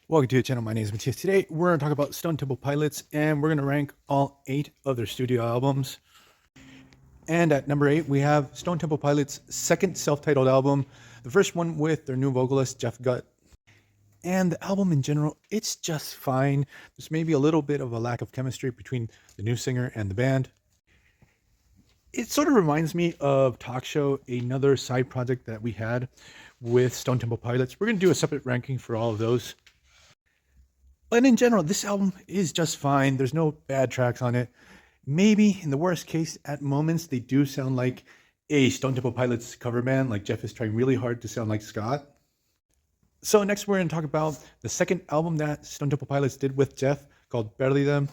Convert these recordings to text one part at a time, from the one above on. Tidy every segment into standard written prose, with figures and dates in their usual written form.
Welcome to the channel. My name is Matthias. Today we're going to talk about Stone Temple Pilots and we're going to rank all 8 of their studio albums. And at number 8 we have Stone Temple Pilots' second self-titled album, the first one with their new vocalist Jeff Gutt. And the album in general, it's just fine. There's maybe a little bit of a lack of chemistry between the new singer and the band. It sort of reminds me of Talk Show, another side project that we had with Stone Temple Pilots. We're going to do a separate ranking for all of those. But in general, this album is just fine. There's no bad tracks on it. Maybe in the worst case, at moments, they do sound like a Stone Temple Pilots cover band, like Jeff is trying really hard to sound like Scott. So next we're going to talk about the second album that Stone Temple Pilots did with Jeff, called Barely Them.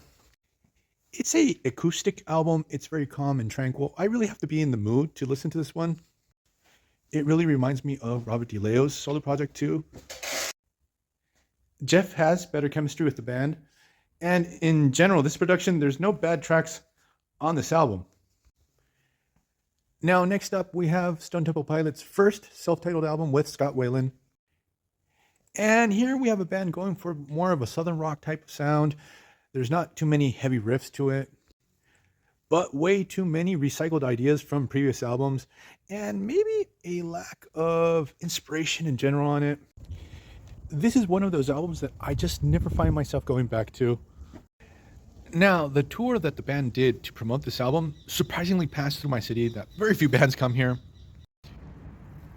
It's a acoustic album. It's very calm and tranquil. I really have to be in the mood to listen to this one. It really reminds me of Robert DeLeo's solo project too. Jeff has better chemistry with the band, and in general, this production, there's no bad tracks on this album. Now, next up, we have Stone Temple Pilots' first self-titled album with Scott Weiland. And here we have a band going for more of a southern rock type of sound. There's not too many heavy riffs to it, but way too many recycled ideas from previous albums, and maybe a lack of inspiration in general on it. This is one of those albums that I just never find myself going back to. Now, the tour that the band did to promote this album surprisingly passed through my city. That very few bands come here.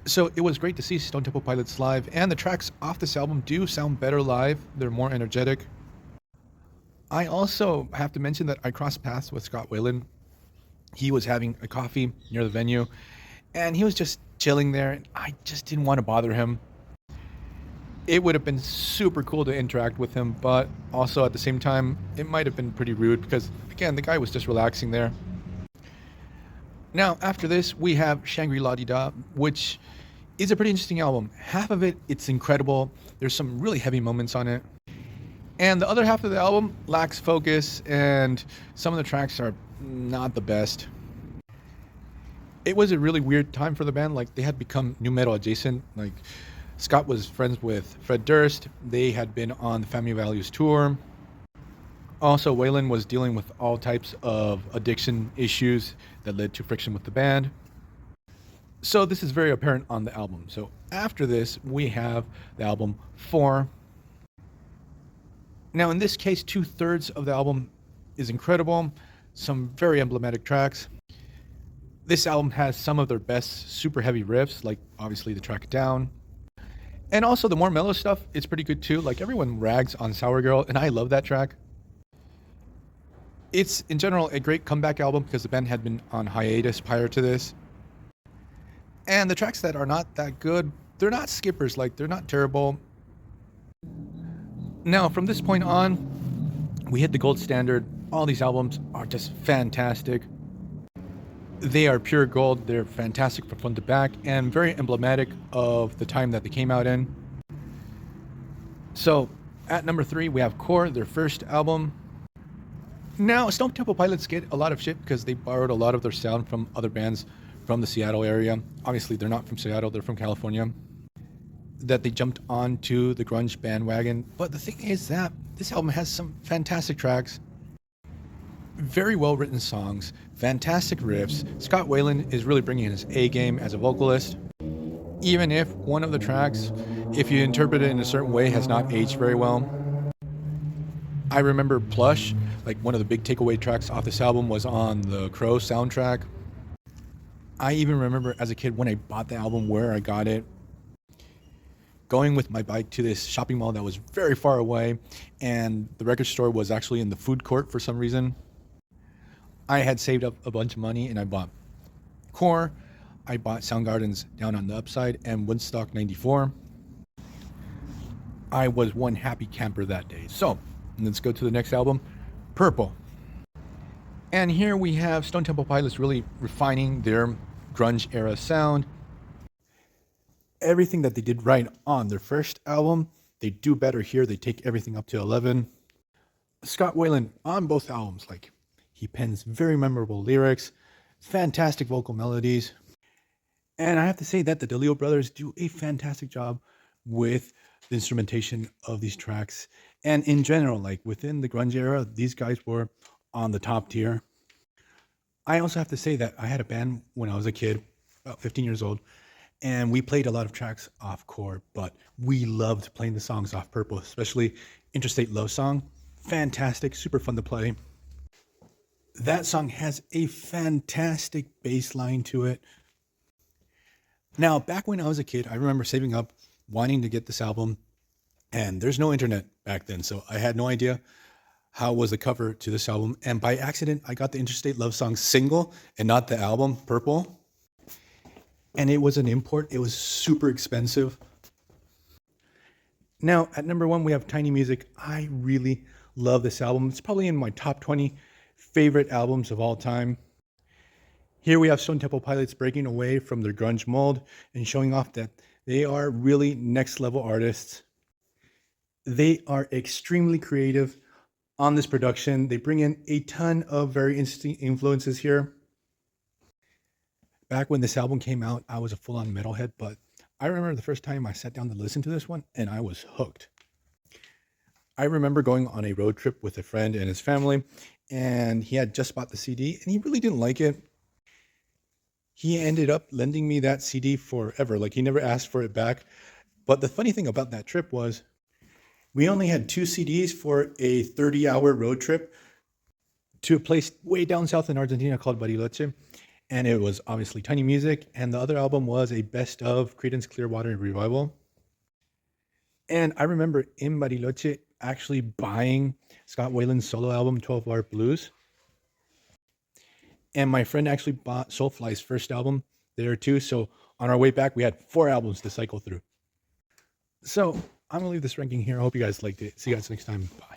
So it was great to see Stone Temple Pilots live, and the tracks off this album do sound better live. They're more energetic. I also have to mention that I crossed paths with Scott Weiland. He was having a coffee near the venue, and he was just chilling there, and I just didn't want to bother him. It would have been super cool to interact with him, but also at the same time, it might have been pretty rude because, again, the guy was just relaxing there. Now, after this, we have Shangri-La, which is a pretty interesting album. Half of it, it's incredible. There's some really heavy moments on it. And the other half of the album lacks focus, and some of the tracks are not the best. It was a really weird time for the band. Like, they had become nu metal adjacent. Like, Scott was friends with Fred Durst. They had been on the Family Values tour. Also, Weiland was dealing with all types of addiction issues that led to friction with the band. So this is very apparent on the album. So after this, we have the album 4. Now, in this case, 2/3 of the album is incredible. Some very emblematic tracks. This album has some of their best super heavy riffs, like obviously the track Down. And also the more mellow stuff is pretty good too. Like, everyone rags on Sour Girl, and I love that track. It's in general a great comeback album because the band had been on hiatus prior to this. And the tracks that are not that good, they're not skippers, like they're not terrible. Now, from this point on, we hit the gold standard. All these albums are just fantastic. They are pure gold. They're fantastic from front to back and very emblematic of the time that they came out in. So at number 3, we have Core, their first album. Now, Stone Temple Pilots get a lot of shit because they borrowed a lot of their sound from other bands from the Seattle area. Obviously, they're not from Seattle, they're from California. That they jumped onto the grunge bandwagon. But the thing is that this album has some fantastic tracks. Very well written songs, fantastic riffs. Scott Weiland is really bringing his A game as a vocalist. Even if one of the tracks, if you interpret it in a certain way, has not aged very well. I remember Plush, like one of the big takeaway tracks off this album was on the Crow soundtrack. I even remember as a kid when I bought the album where I got it. Going with my bike to this shopping mall that was very far away, and the record store was actually in the food court for some reason. I had saved up a bunch of money and I bought Core, I bought Soundgarden's Down on the Upside, and Woodstock 94. I was one happy camper that day. So let's go to the next album, Purple. And here we have Stone Temple Pilots really refining their grunge era sound. Everything that they did right on their first album, they do better here. They take everything up to 11. Scott Weiland on both albums, like, he pens very memorable lyrics, fantastic vocal melodies. And I have to say that the DeLeo brothers do a fantastic job with the instrumentation of these tracks. And in general, like within the grunge era, these guys were on the top tier. I also have to say that I had a band when I was a kid, about 15 years old, and we played a lot of tracks off core, but we loved playing the songs off purple, especially Interstate Love Song. Fantastic, super fun to play. That song has a fantastic bass line to it. Now, back when I was a kid, I remember saving up, wanting to get this album, and there's no internet back then, so I had no idea how was the cover to this album. And by accident, I got the Interstate Love Song single and not the album, Purple. And it was an import. It was super expensive. Now, at number one, we have Tiny Music. I really love this album. It's probably in my top 20 favorite albums of all time. Here we have Stone Temple Pilots breaking away from their grunge mold and showing off that they are really next level artists. They are extremely creative on this production. They bring in a ton of very interesting influences here. Back when this album came out, I was a full-on metalhead, but I remember the first time I sat down to listen to this one and I was hooked. I remember going on a road trip with a friend and his family, and he had just bought the CD and he really didn't like it. He ended up lending me that CD forever. Like, he never asked for it back. But the funny thing about that trip was we only had 2 CDs for a 30-hour road trip to a place way down south in Argentina called Bariloche. And it was obviously Tiny Music, and the other album was a best of Creedence Clearwater Revival. And I remember in Bariloche actually buying Scott Weiland's solo album, 12 Bar Blues. And my friend actually bought Soulfly's first album there too. So on our way back, we had 4 albums to cycle through. So I'm going to leave this ranking here. I hope you guys liked it. See you guys next time. Bye.